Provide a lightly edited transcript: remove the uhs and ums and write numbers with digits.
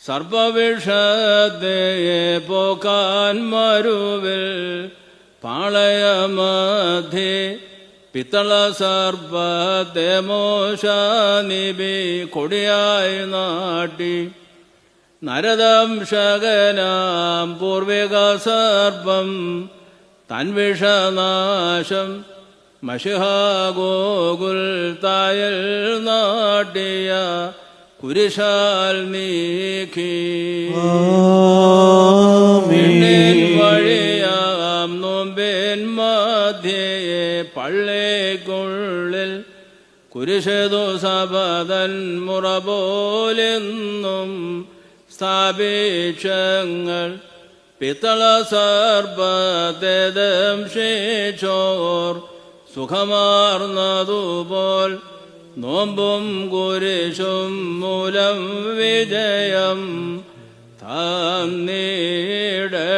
സർപ്പവിഷത്തെ പോക്കാൻ മരുവിൽ പാളയമധ്യേ പിത്തള സർപ്പത്തെ മോശ നിബി കൊടിയായി നാട്ടി. നരദംശകനാം പൂർവിക സർപ്പം തൻവിഷനാശം മഷിഹാഗോകുൽ തായൽ നാട്ടിയ കുരിശാൽ നീക്കി. വഴിയാം നോമ്പിൻ മധ്യയെ പള്ളിക്കുള്ളിൽ കുരിശതു സബദൻ മുറ പോലെന്നും സ്ഥാപിച്ചങ്ങൾ പിത്തള സർപ്പത്തെ ദംശിച്ചോർ സുഖമാർന്നതുപോൽ നോമ്പും കുരിശും മൂലം വിജയം താം നേടണമേ.